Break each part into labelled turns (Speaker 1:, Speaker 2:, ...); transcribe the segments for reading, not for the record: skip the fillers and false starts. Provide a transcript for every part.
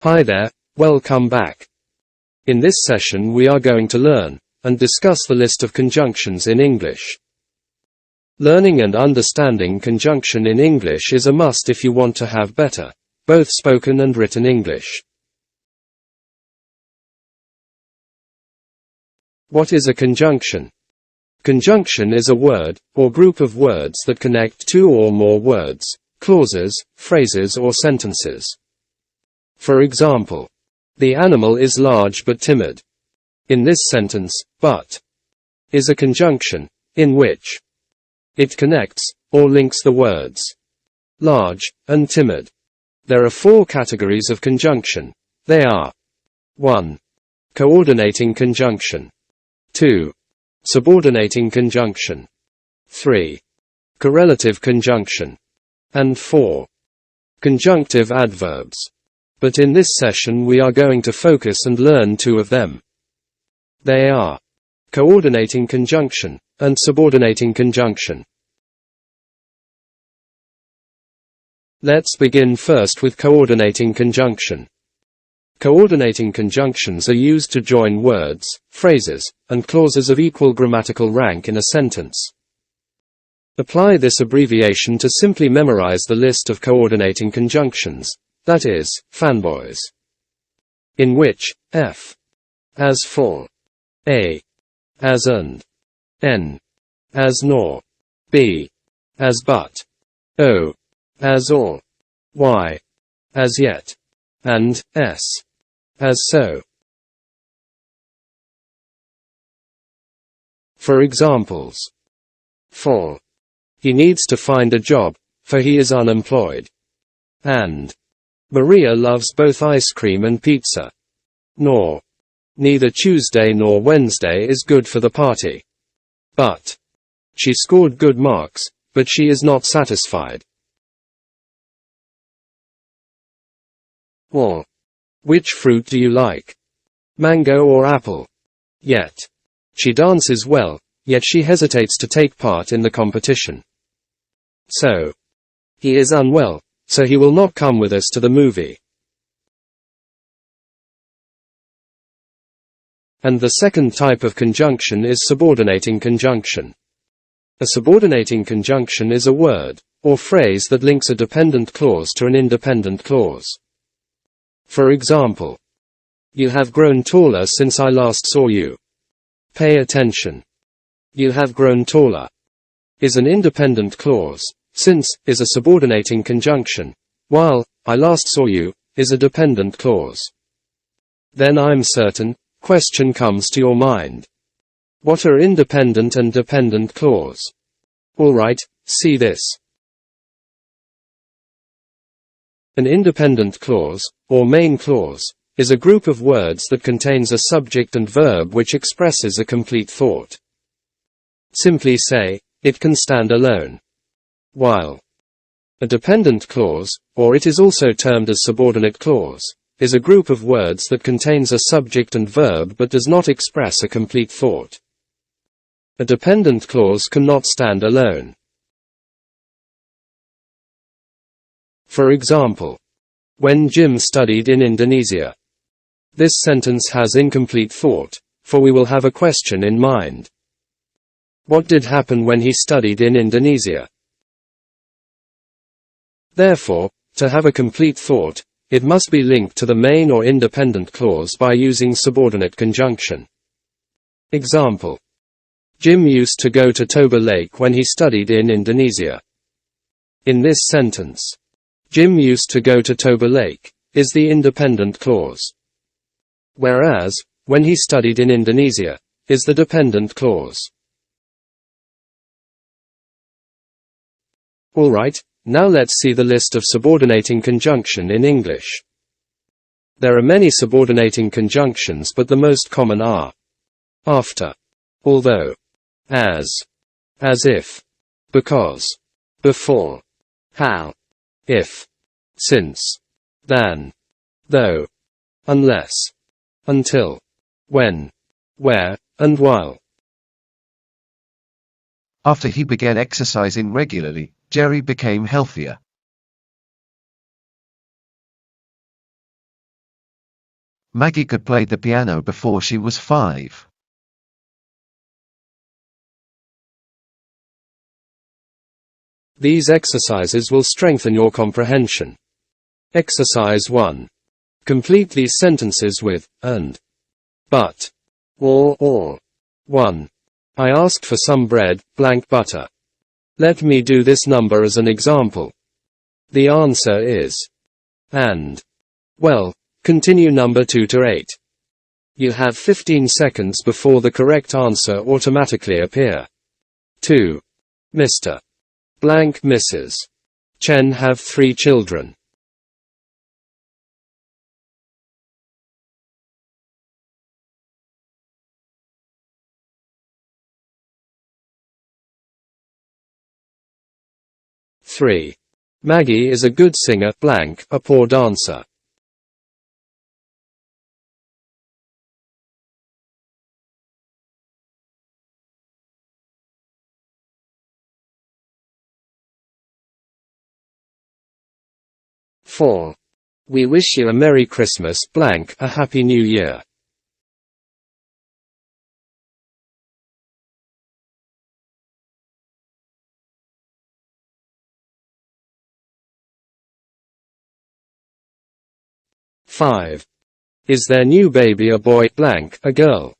Speaker 1: Hi there, welcome back. In this session we are going to learn and discuss the list of conjunctions in English. Learning and understanding conjunction in English is a must if you want to have better, both spoken and written English. What is a conjunction? Conjunction is a word, or group of words that connect two or more words, clauses, phrases or sentences. For example, the animal is large but timid. In this sentence, but is a conjunction, in which it connects, or links the words large and timid. There are four categories of conjunction. They are 1. Coordinating conjunction. 2. Subordinating conjunction. 3. Correlative conjunction. And 4. Conjunctive adverbs. But in this session we are going to focus and learn two of them. They are coordinating conjunction and subordinating conjunction. Let's begin first with coordinating conjunction. Coordinating conjunctions are used to join words, phrases, and clauses of equal grammatical rank in a sentence. Apply this abbreviation to simply memorize the list of coordinating conjunctions, that is, FANBOYS, in which F as for, A as and, N as nor, B as but, O as or, Y as yet, and S as so. For examples, for, he needs to find a job, for he is unemployed. And, Maria loves both ice cream and pizza. Nor, neither Tuesday nor Wednesday is good for the party. But, she scored good marks, but she is not satisfied. Or, which fruit do you like? Mango or apple? Yet, she dances well, yet she hesitates to take part in the competition. So, he is unwell, so he will not come with us to the movie. And the second type of conjunction is subordinating conjunction. A subordinating conjunction is a word, or phrase that links a dependent clause to an independent clause. For example, you have grown taller since I last saw you. Pay attention. You have grown taller is an independent clause. Since is a subordinating conjunction, while I last saw you is a dependent clause. Then I'm certain, question comes to your mind. What are independent and dependent clause? Alright, see this. An independent clause, or main clause, is a group of words that contains a subject and verb which expresses a complete thought. Simply say, it can stand alone. While a dependent clause, or it is also termed as subordinate clause, is a group of words that contains a subject and verb but does not express a complete thought. A dependent clause cannot stand alone. For example, when Jim studied in Indonesia. This sentence has incomplete thought, for we will have a question in mind. What did happen when he studied in Indonesia? Therefore, to have a complete thought, it must be linked to the main or independent clause by using subordinate conjunction. Example. Jim used to go to Toba Lake when he studied in Indonesia. In this sentence, Jim used to go to Toba Lake is the independent clause. Whereas, when he studied in Indonesia is the dependent clause. Alright. Now let's see the list of subordinating conjunction in English. There are many subordinating conjunctions but the most common are after, although, as if, because, before, how, if, since, than, though, unless, until, when, where, and while.
Speaker 2: After he began exercising regularly, Jerry became healthier. Maggie could play the piano before she was 5.
Speaker 1: These exercises will strengthen your comprehension. Exercise 1. Complete these sentences with and, but, or. 1. I asked for some bread, butter. Let me do this number as an example. The answer is and. Well, continue number 2 to 8. You have 15 seconds before the correct answer automatically appear. 2. Mr. Mrs. Chen have 3 children. Three. Maggie is a good singer, a poor dancer. Four. We wish you a Merry Christmas, a Happy New Year. Five. Is their new baby a boy, a girl?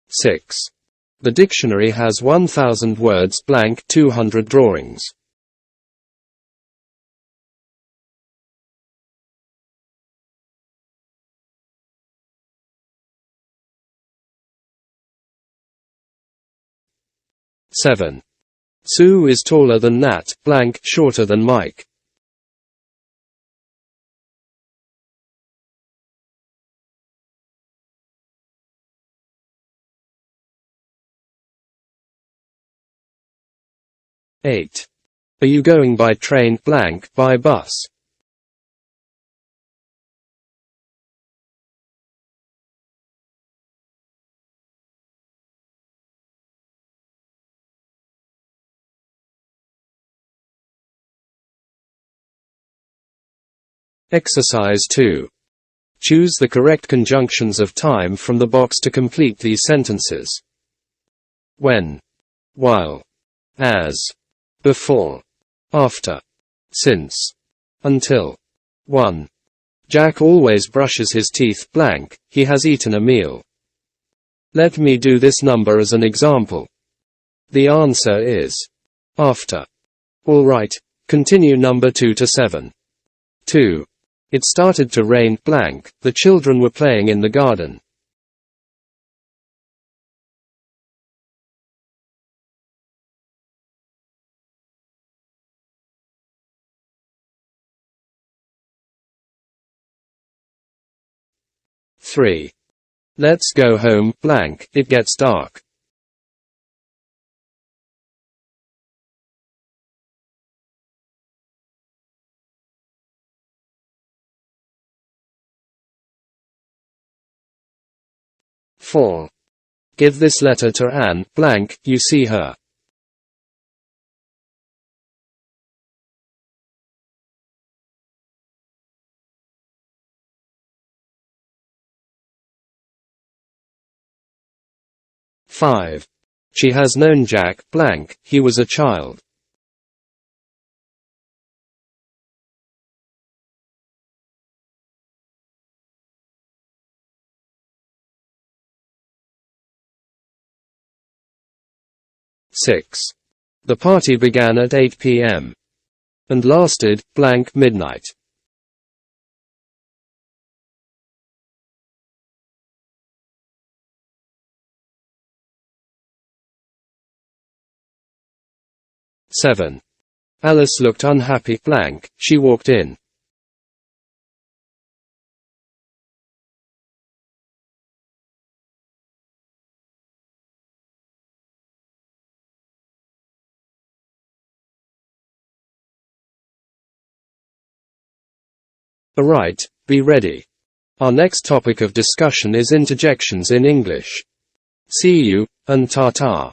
Speaker 1: Six. The dictionary has 1,000 words, 200 drawings. Seven. Sue is taller than Nat, shorter than Mike. Eight. Are you going by train, by bus? Exercise 2. Choose the correct conjunctions of time from the box to complete these sentences. When, while, as, before, after, since, until. 1. Jack always brushes his teeth, he has eaten a meal. Let me do this number as an example. The answer is after. Alright, continue number 2 to 7. 2. It started to rain, the children were playing in the garden. Three. Let's go home, it gets dark. Four. Give this letter to Anne, you see her. Five. She has known Jack, he was a child. Six. The party began at 8 p.m. and lasted, midnight. Seven. Alice looked unhappy, she walked in. Alright, be ready. Our next topic of discussion is interjections in English. see you, and ta-ta.